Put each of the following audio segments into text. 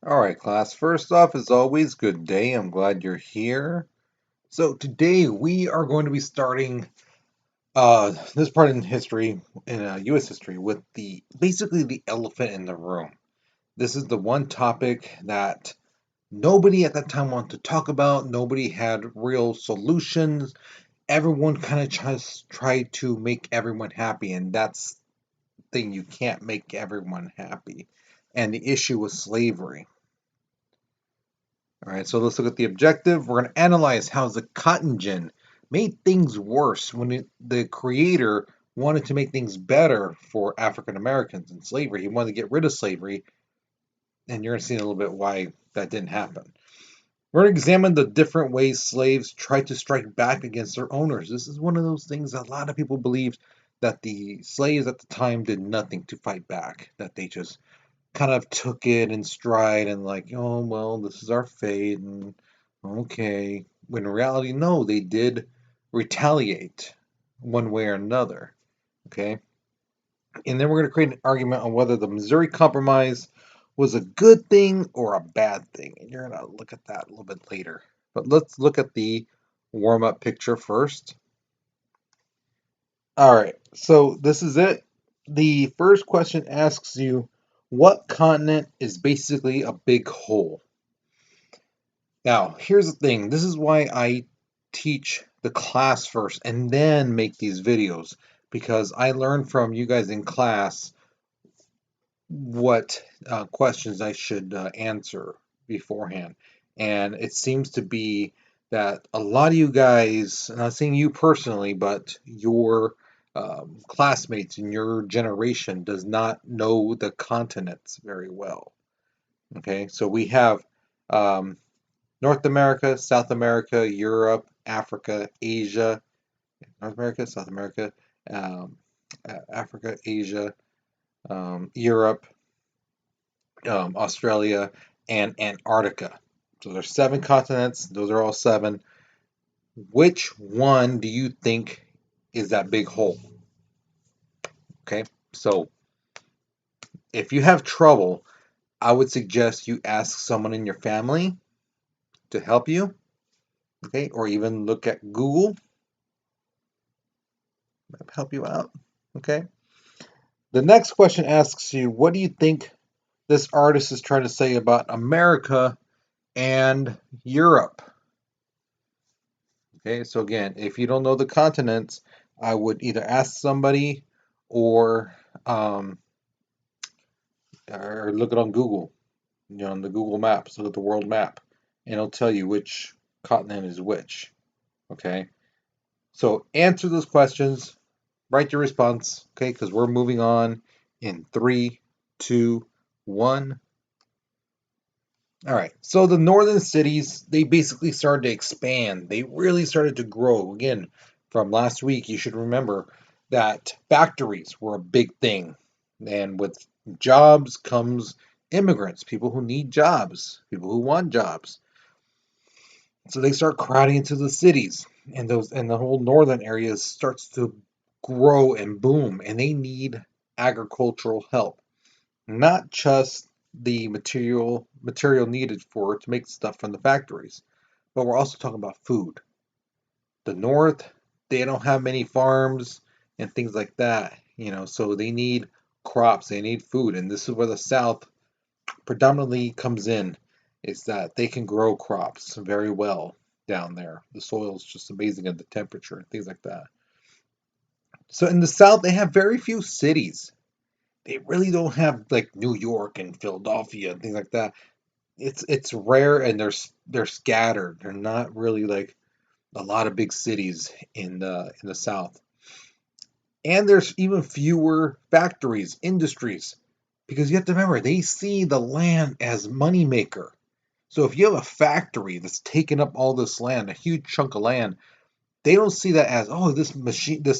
All right, class. First off, as always, good day. I'm glad you're here. So today we are going to be starting this part in history, in U.S. history, with the basically the elephant in the room. This is the one topic that nobody at that time wanted to talk about. Nobody had real solutions. Everyone kind of just tried to make everyone happy, and that's the thing, you can't make everyone happy. And the issue was slavery. All right, so let's look at the objective. We're going to analyze how the cotton gin made things worse when the creator wanted to make things better for African Americans in slavery. He wanted to get rid of slavery, and you're going to see in a little bit why that didn't happen. We're going to examine the different ways slaves tried to strike back against their owners. This is one of those things that a lot of people believed that the slaves at the time did nothing to fight back, that they just kind of took it in stride and like, oh well, this is our fate and okay. When in reality, no, they did retaliate one way or another. Okay. And then we're going to create an argument on whether the Missouri Compromise was a good thing or a bad thing. And you're going to look at that a little bit later. But let's look at the warm up picture first. All right. So this is it. The first question asks you, what continent is basically a big hole? Now, here's the thing. This is why I teach the class first and then make these videos, because I learn from you guys in class what questions I should answer beforehand. And it seems to be that a lot of you guys, I'm not saying you personally, but your classmates in your generation does not know the continents very well. Okay, so we have um, North America, South America, Europe, Africa, Asia, North America, South America, um, Africa, Asia, Europe, Australia, and Antarctica. So there's seven continents. Those are all seven. Which one do you think is that big hole? Okay, so if you have trouble, I would suggest you ask someone in your family to help you. Okay, or even look at Google, help you out. Okay. The next question asks you, what do you think this artist is trying to say about America and Europe? Okay, so again, if you don't know the continents, I would either ask somebody or um, or look it on Google, on the Google Maps, look at the world map, and it'll tell you which continent is which. Okay, so answer those questions, write your response, okay, because we're moving on in three, two, one. All right. So the northern cities, they basically started to expand. They really started to grow. Again, from last week, you should remember that factories were a big thing. And with jobs comes immigrants, people who need jobs, people who want jobs. So they start crowding into the cities, and the whole northern area starts to grow and boom, and they need agricultural help, not just the material needed for to make stuff from the factories, but we're also talking about food. The North, they don't have many farms and things like that, so they need crops, they need food, and this is where the South predominantly comes in, is that they can grow crops very well down there. The soil is just amazing at the temperature and things like that. So in the South, they have very few cities. They really don't have like New York and Philadelphia and things like that. It's rare, and they're scattered. They're not really like a lot of big cities in the South. And there's even fewer factories, industries, because you have to remember they see the land as money maker. So if you have a factory that's taking up all this land, a huge chunk of land, they don't see that as, oh, this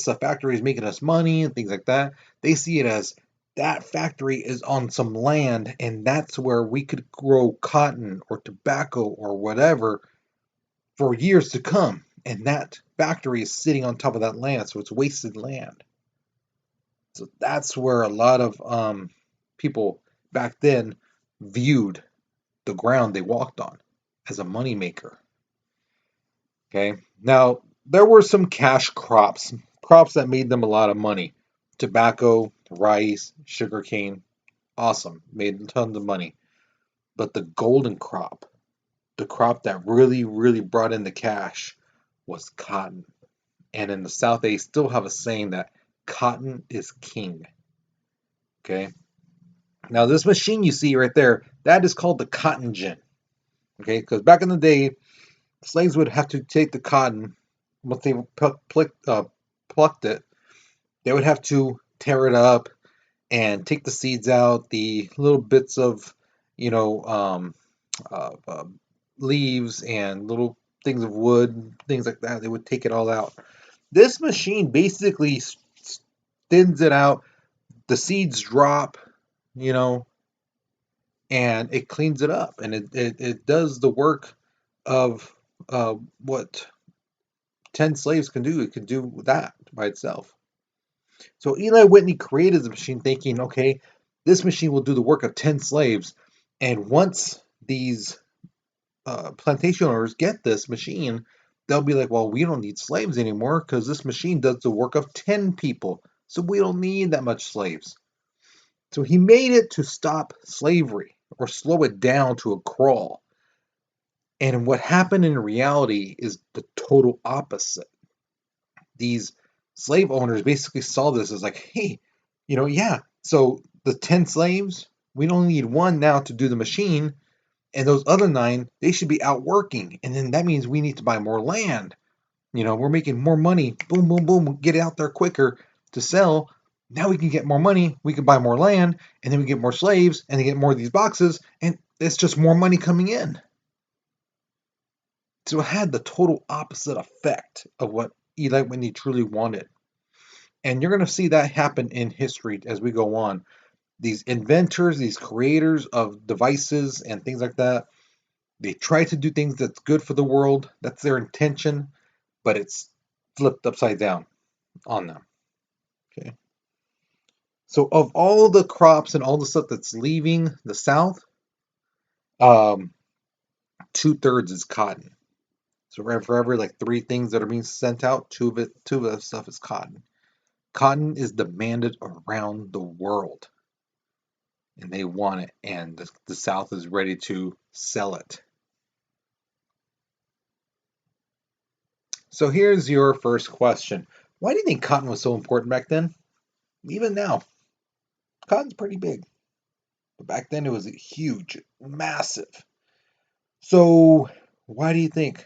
factory is making us money and things like that. They see it as that factory is on some land, and that's where we could grow cotton or tobacco or whatever for years to come. And that factory is sitting on top of that land, so it's wasted land. So that's where a lot of people back then viewed. the ground they walked on as a moneymaker. Okay, now there were some cash crops, crops that made them a lot of money. Tobacco, rice, sugarcane, awesome, made tons of money. But the golden crop, the crop that really, really brought in the cash, was cotton. And in the South, they still have a saying that cotton is king. Okay, now this machine you see right there, that is called the cotton gin. Okay, because back in the day, slaves would have to take the cotton once they plucked it. They would have to tear it up and take the seeds out, the little bits of, you know, uh, uh, leaves and little things of wood, things like that. They would take it all out. This machine basically thins it out. The seeds drop, you know, and it cleans it up, and it does the work of what 10 slaves can do. It can do that by itself. So Eli Whitney created the machine thinking, okay, this machine will do the work of 10 slaves. And once these plantation owners get this machine, they'll be like, well, we don't need slaves anymore because this machine does the work of 10 people. So we don't need that much slaves. So he made it to stop slavery or slow it down to a crawl. And what happened in reality is the total opposite. These slave owners basically saw this as like, hey, yeah, so the 10 slaves, we don't need one now to do the machine. And those other 9, they should be out working. And then that means we need to buy more land. We're making more money. Boom, boom, boom. Get it out there quicker to sell. Now we can get more money. We can buy more land. And then we get more slaves. And they get more of these boxes. And it's just more money coming in. So it had the total opposite effect of what Eli Whitney truly wanted. And you're going to see that happen in history as we go on. These inventors, these creators of devices and things like that, they try to do things that's good for the world. That's their intention, but it's flipped upside down on them. Okay. So of all the crops and all the stuff that's leaving the South, um, 2/3 is cotton. So for every like 3 things that are being sent out, two of that stuff is cotton. Cotton is demanded around the world, and they want it, and the South is ready to sell it. So here's your first question. Why do you think cotton was so important back then? Even now, cotton's pretty big, but back then it was huge, massive. So why do you think?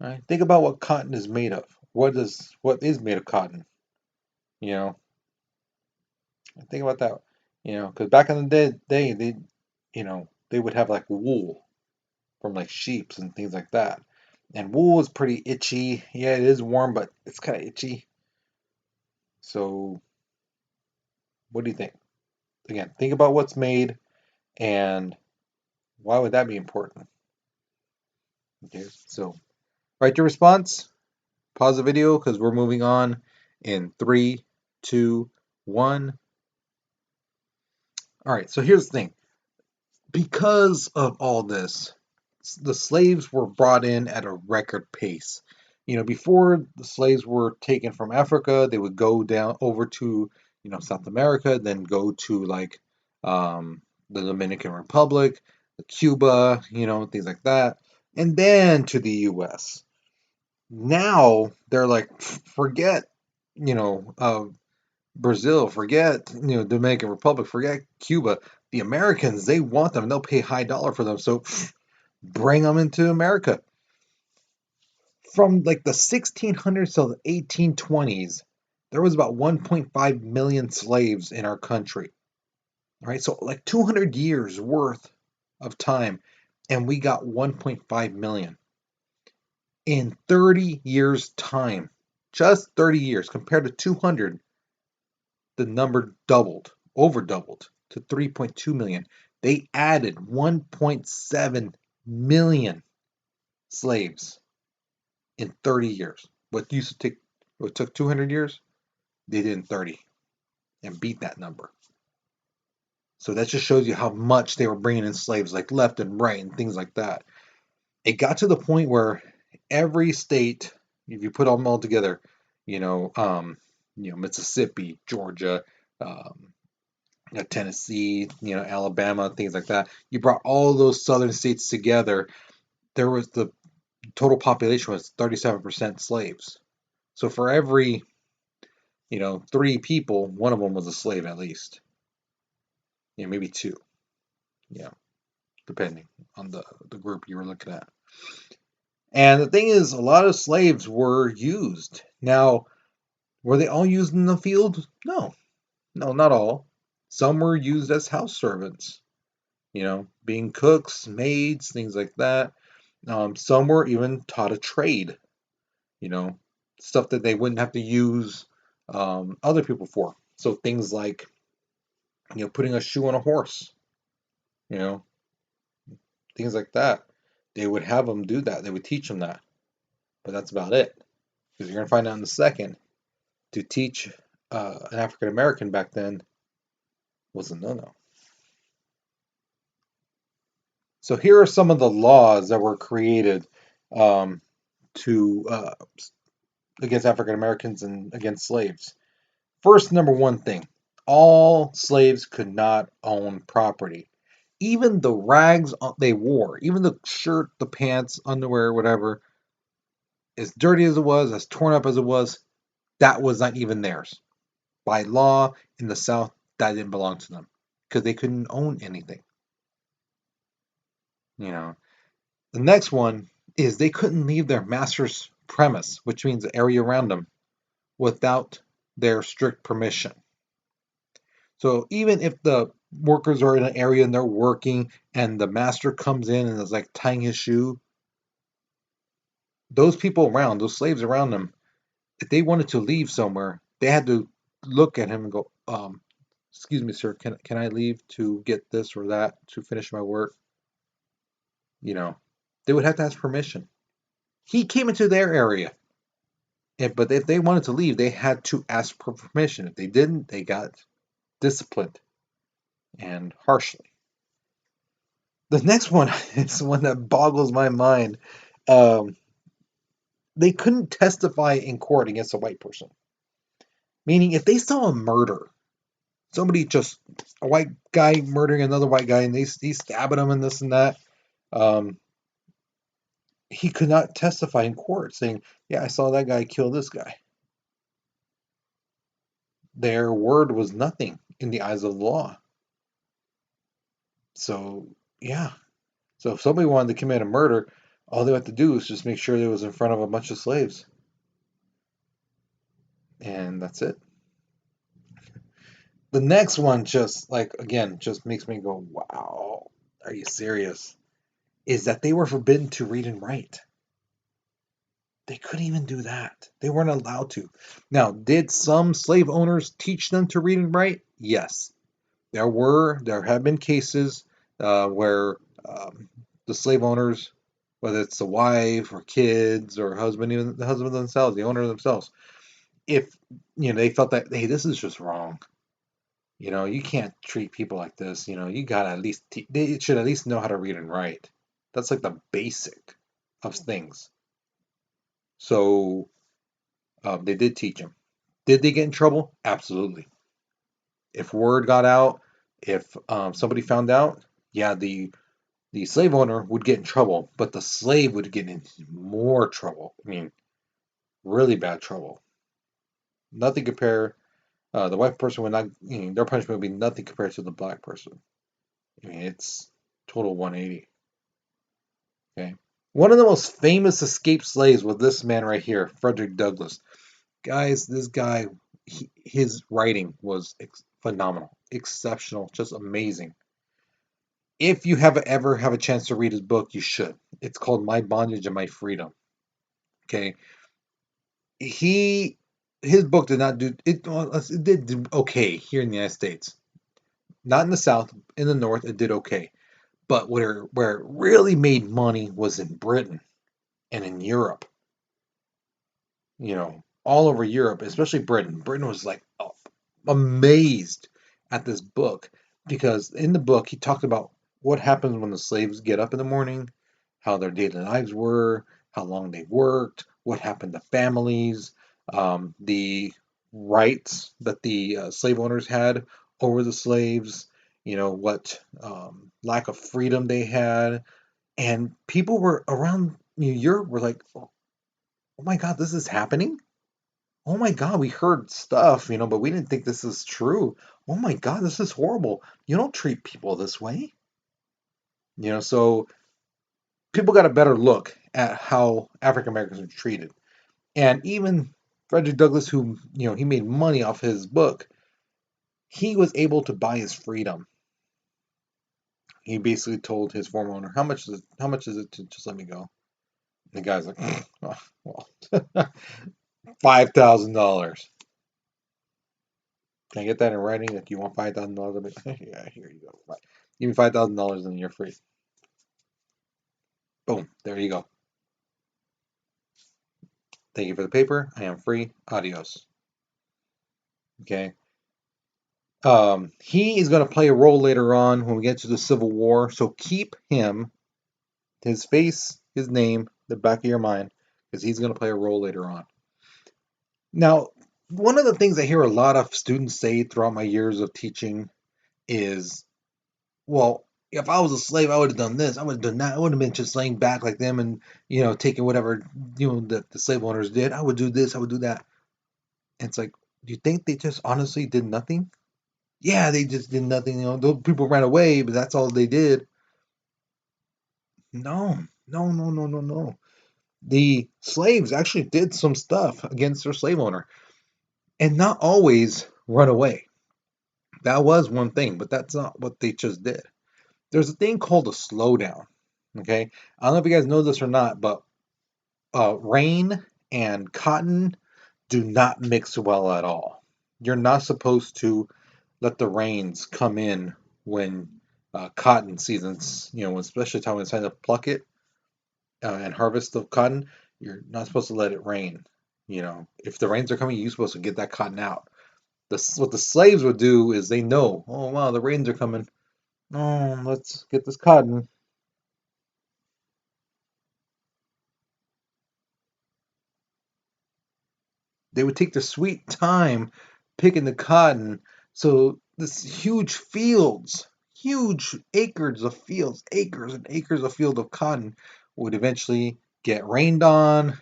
All right, think about what cotton is made of. What is made of cotton? You know, think about that. Because back in the day, they would have like wool from like sheeps and things like that. And wool is pretty itchy. Yeah, it is warm, but it's kind of itchy. So, what do you think? Again, think about what's made and why would that be important? Okay, so write your response, pause the video because we're moving on in 3, 2, 1. All right, so here's the thing. Because of all this, the slaves were brought in at a record pace. Before the slaves were taken from Africa, they would go down over to, South America, then go to like the Dominican Republic, Cuba, things like that, and then to the U.S. Now they're like, forget, you know, uh, Brazil, forget, Dominican Republic, forget Cuba. The Americans, they want them. They'll pay high dollar for them. So bring them into America. From like the 1600s to the 1820s, there was about 1.5 million slaves in our country. All right, so like 200 years worth of time, and we got 1.5 million. In 30 years' time, just 30 years compared to 200, the number doubled, over doubled to 3.2 million. They added 1.7 million slaves in 30 years. What took 200 years, they did in 30 and beat that number. So that just shows you how much they were bringing in slaves, like left and right and things like that. It got to the point where every state, if you put them all together, you know, Mississippi, Georgia, um, Tennessee, Alabama, things like that. You brought all those southern states together. There was the total population was 37% slaves. So for every, three people, one of them was a slave at least. Maybe two. Yeah, depending on the group you were looking at. And the thing is, a lot of slaves were used. Now, were they all used in the field? No, no, not all. Some were used as house servants, being cooks, maids, things like that. Some were even taught a trade, you know, stuff that they wouldn't have to use other people for. So things like, putting a shoe on a horse, you know, things like that. They would have them do that. They would teach them that. But that's about it. Because you're going to find out in a second, to teach an African American back then was a no-no. So here are some of the laws that were created to against African Americans and against slaves. First, number one thing, all slaves could not own property. Even the rags they wore, even the shirt, the pants, underwear, whatever, as dirty as it was, as torn up as it was, that was not even theirs. By law in the South, that didn't belong to them because they couldn't own anything. You know. The next one is they couldn't leave their master's premise, which means the area around them, without their strict permission. So even if the workers are in an area and they're working and the master comes in and is like tying his shoe, those people around, those slaves around them, if they wanted to leave somewhere, they had to look at him and go, excuse me, sir, can I leave to get this or that to finish my work? They would have to ask permission. He came into their area. But if they wanted to leave, they had to ask for permission. If they didn't, they got disciplined and harshly. The next one is one that boggles my mind. Um, they couldn't testify in court against a white person. Meaning, if they saw a murder, a white guy murdering another white guy, and he's stabbing him and this and that, um, he could not testify in court saying, "Yeah, I saw that guy kill this guy." Their word was nothing in the eyes of the law. So, yeah. So if somebody wanted to commit a murder, all they had to do was just make sure they was in front of a bunch of slaves. And that's it. The next one just makes me go, wow, are you serious? Is that they were forbidden to read and write. They couldn't even do that. They weren't allowed to. Now, did some slave owners teach them to read and write? Yes. There have been cases where the slave owners, whether it's the wife or kids or husband, even the husband themselves, the owner themselves, if they felt that, hey, this is just wrong. You can't treat people like this. You gotta at least they should at least know how to read and write. That's like the basic of things. So they did teach them. Did they get in trouble? Absolutely. If word got out, if somebody found out, yeah, the slave owner would get in trouble, but the slave would get in more trouble. I mean, really bad trouble. Nothing compare. The white person would not. Their punishment would be nothing compared to the black person. I mean, it's total 180. Okay. One of the most famous escaped slaves was this man right here, Frederick Douglass. Guys, this guy, his writing was phenomenal, exceptional, just amazing. If you ever have a chance to read his book, you should. It's called My Bondage and My Freedom. Okay. His book did not do it. It did do okay here in the United States. Not in the South. In the North, it did okay. But where it really made money was in Britain and in Europe. All over Europe, especially Britain. Britain was like amazed at this book because in the book he talked about what happens when the slaves get up in the morning, how their daily lives were, how long they worked, what happened to families, the rights that the slave owners had over the slaves, what lack of freedom they had, and people were around Europe were like, oh my God, this is happening. Oh my God, we heard stuff, but we didn't think this is true. Oh my God, this is horrible. You don't treat people this way. So people got a better look at how African Americans are treated. And even Frederick Douglass, who, he made money off his book, he was able to buy his freedom. He basically told his former owner, how much is it to just let me go? And the guy's like, oh, well, $5,000. Can I get that in writing? Like, you want $5,000? Yeah, here you go. Right. Give me $5,000 and you're free. Boom. There you go. Thank you for the paper. I am free. Adios. Okay. He is going to play a role later on when we get to the Civil War. So keep him, his face, his name, the back of your mind, because he's going to play a role later on. Now, one of the things I hear a lot of students say throughout my years of teaching is, well, if I was a slave, I would have done this, I would have done that, I would have been just laying back like them and, taking whatever, that the slave owners did. I would do this, I would do that. And it's like, do you think they just honestly did nothing? Yeah, they just did nothing. Those people ran away, but that's all they did. No, no, no, no, no, no. The slaves actually did some stuff against their slave owner and not always run away. That was one thing, but that's not what they just did. There's a thing called a slowdown. Okay. I don't know if you guys know this or not, but rain and cotton do not mix well at all. You're not supposed to let the rains come in when cotton seasons, especially time when it's time to pluck it and harvest the cotton. You're not supposed to let it rain. If the rains are coming, you're supposed to get that cotton out. What the slaves would do is they know, oh wow, the rains are coming. Oh, let's get this cotton. They would take their sweet time picking the cotton. So this huge acres of fields, acres and acres of field of cotton would eventually get rained on,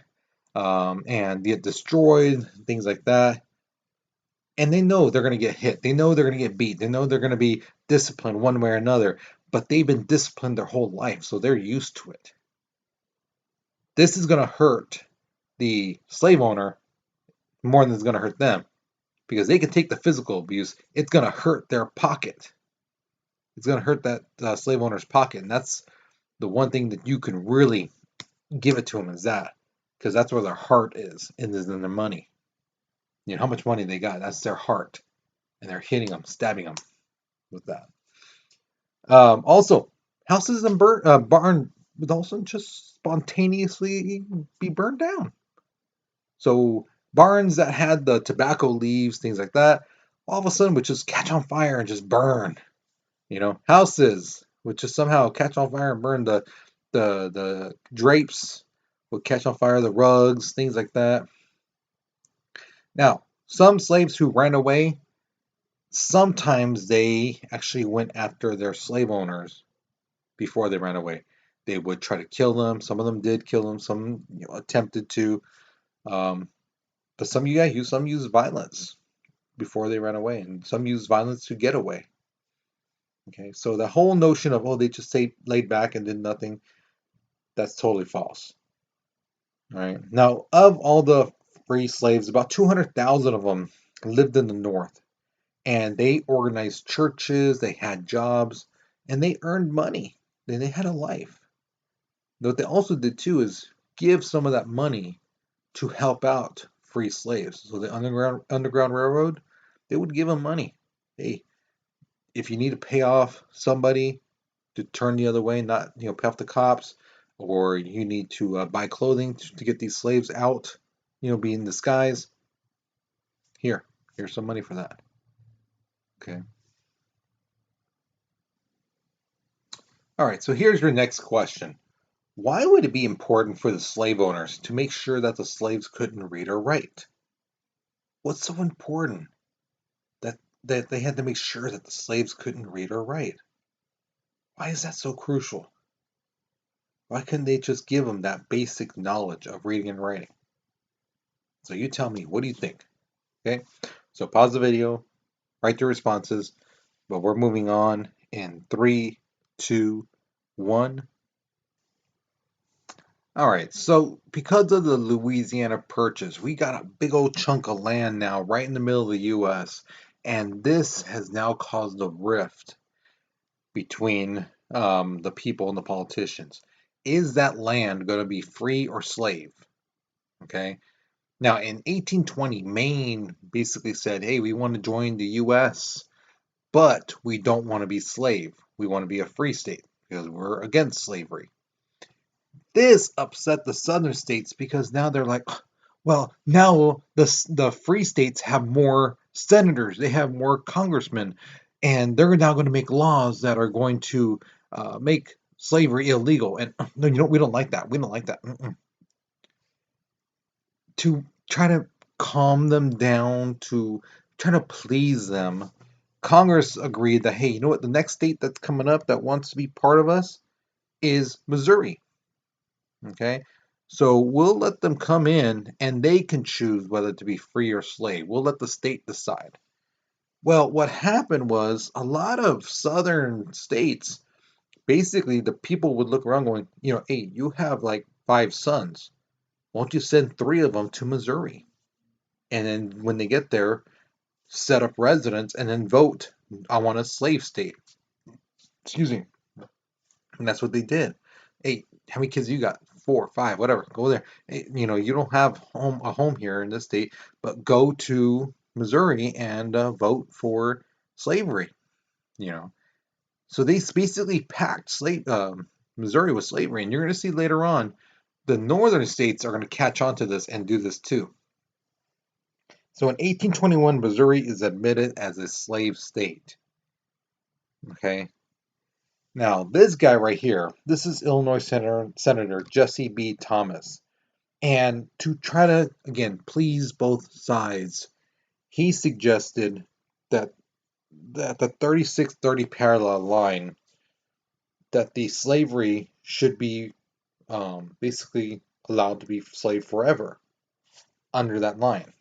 and get destroyed, things like that. And they know they're going to get hit. They know they're going to get beat. They know they're going to be disciplined one way or another. But they've been disciplined their whole life, so they're used to it. This is going to hurt the slave owner more than it's going to hurt them, because they can take the physical abuse. It's going to hurt their pocket. It's going to hurt that slave owner's pocket, and that's the one thing that you can really give it to them, is that, because that's where their heart is in their money. How much money they got. That's their heart, and they're hitting them, stabbing them with that. Also, houses and barn would also just spontaneously be burned down. So barns that had the tobacco leaves, things like that, all of a sudden would just catch on fire and just burn. Houses would just somehow catch on fire and burn. The drapes would catch on fire, the rugs, things like that. Now, some slaves who ran away, sometimes they actually went after their slave owners before they ran away. They would try to kill them. Some of them did kill them. Some attempted to. Um, but some used violence before they ran away, and some used violence to get away. Okay, so the whole notion of, oh, they just laid back and did nothing, that's totally false. All right. Now, of all the free slaves, about 200,000 of them lived in the North, and they organized churches, they had jobs, and they earned money. They had a life. What they also did too is give some of that money to help out free slaves. So the Underground Railroad, they would give them money. Hey, if you need to pay off somebody to turn the other way, not pay off the cops, or you need to buy clothing to get these slaves out, be in disguise. Here's some money for that. Okay. All right, so here's your next question. Why would it be important for the slave owners to make sure that the slaves couldn't read or write? What's so important that they had to make sure that the slaves couldn't read or write? Why is that so crucial? Why couldn't they just give them that basic knowledge of reading and writing? So you tell me, what do you think? Okay, so pause the video, write your responses, but we're moving on in 3, 2, 1. All right, so because of the Louisiana Purchase, we got a big old chunk of land now right in the middle of the U.S., and this has now caused a rift between the people and the politicians. Is that land going to be free or slave? Okay. Now, in 1820, Maine basically said, hey, we want to join the U.S., but we don't want to be slave. We want to be a free state because we're against slavery. This upset the southern states because now they're like, well, now the free states have more senators, they have more congressmen, and they're now going to make laws that are going to make slavery illegal. And no, we don't like that. We don't like that. To try to calm them down, to try to please them, Congress agreed that, hey, you know what? The next state that's coming up that wants to be part of us is Missouri. Okay. So we'll let them come in and they can choose whether to be free or slave. We'll let the state decide. Well, what happened was a lot of southern states, basically, the people would look around going, hey, you have like 5 sons. Won't you send 3 of them to Missouri? And then when they get there, set up residence and then vote, I want a slave state. Excuse me. And that's what they did. Hey, how many kids you got? 4, 5, whatever. Go there. Hey, you don't have a home here in this state, but go to Missouri and vote for slavery. You know, so they basically packed Missouri with slavery, and you're going to see later on the northern states are going to catch on to this and do this too. So in 1821, Missouri is admitted as a slave state. Okay. Now, this guy right here, this is Illinois Senator Jesse B. Thomas. And to try to, again, please both sides, he suggested that the 3630 parallel line, that the slavery should be basically allowed to be slave forever under that line.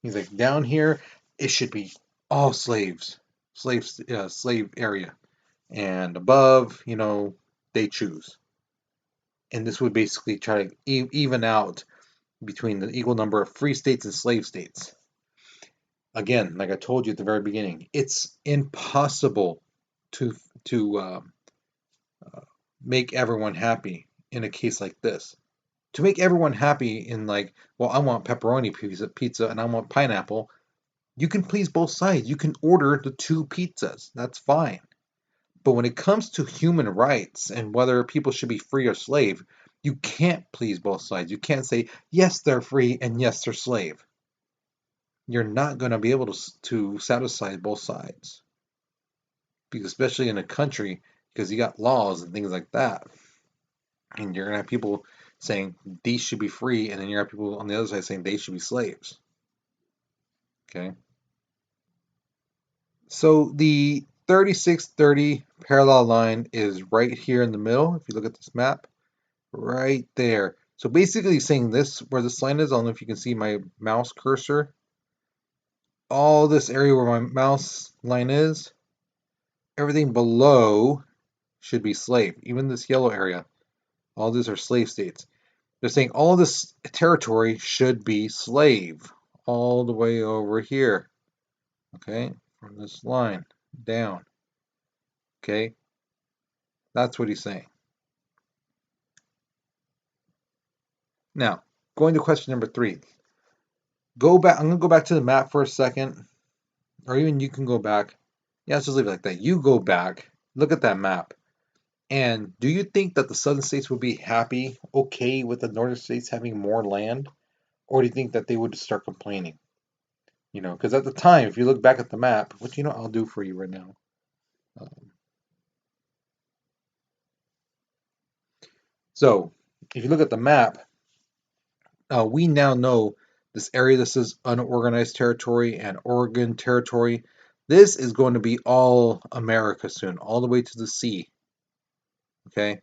He's like, down here, it should be all slaves, slave area. And above, they choose. And this would basically try to even out between the equal number of free states and slave states. Again, like I told you at the very beginning, it's impossible to make everyone happy in a case like this. To make everyone happy in like, well, I want pepperoni pizza and I want pineapple, you can please both sides. You can order the 2 pizzas. That's fine. But when it comes to human rights and whether people should be free or slave, you can't please both sides. You can't say, yes, they're free and yes, they're slave. You're not going to be able to satisfy both sides. Because especially in a country, because you got laws and things like that. And you're going to have people saying these should be free, and then you have people on the other side saying they should be slaves. Okay. So the 3630 parallel line is right here in the middle. If you look at this map, right there. So basically saying this, where this line is, I don't know if you can see my mouse cursor. All this area where my mouse line is, everything below should be slave. Even this yellow area, all these are slave states. They're saying all this territory should be slave all the way over here. Okay, from this line down. Okay, that's what he's saying. Now, going to question number 3. Go back. I'm going to go back to the map for a second, or even you can go back. Yeah, let's just leave it like that. You go back, look at that map, and do you think that the southern states would be happy, okay, with the northern states having more land, or do you think that they would start complaining? Because at the time, if you look back at the map, which I'll do for you right now. So if you look at the map, we now know this area. This is unorganized territory and Oregon territory. This is going to be all America soon, all the way to the sea. Okay,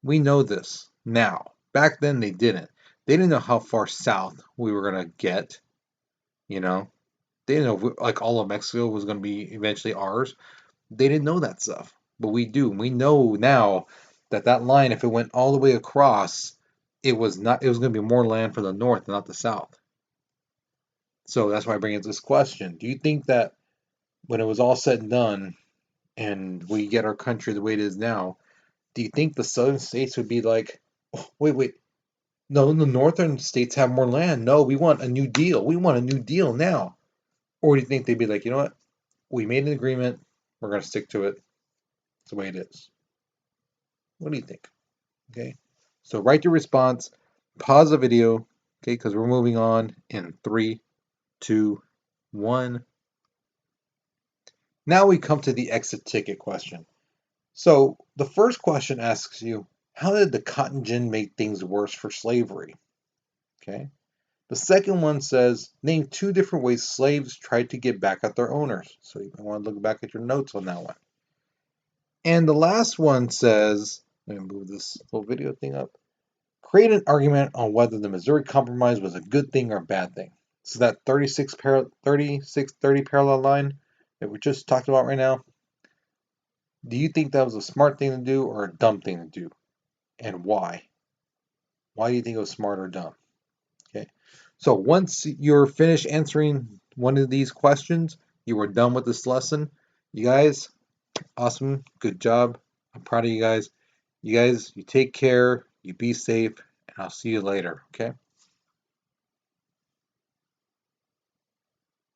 we know this now. Back then they didn't. They didn't know how far south we were gonna get. You know, they didn't know if like all of Mexico was gonna be eventually ours. They didn't know that stuff, but we do. We know now that that line, if it went all the way across, it was not. It was going to be more land for the north, not the south. So that's why I bring up this question: do you think that when it was all said and done, and we get our country the way it is now, do you think the southern states would be like, oh, wait, no, the northern states have more land. No, we want a new deal. We want a new deal now. Or do you think they'd be like, you know what? We made an agreement. We're going to stick to it. It's the way it is. What do you think? Okay. So write your response, pause the video, okay, because we're moving on in 3, 2, 1. Now we come to the exit ticket question. So the first question asks you, how did the cotton gin make things worse for slavery? Okay. The second one says, name 2 different ways slaves tried to get back at their owners. So you might want to look back at your notes on that one. And the last one says, let me move this little video thing up. Create an argument on whether the Missouri Compromise was a good thing or a bad thing. So that 3630 parallel line that we just talked about right now, do you think that was a smart thing to do or a dumb thing to do? And why? Why do you think it was smart or dumb? Okay. So once you're finished answering one of these questions, you are done with this lesson. You guys, awesome. Good job. I'm proud of you guys. You guys, you take care, you be safe, and I'll see you later. Okay.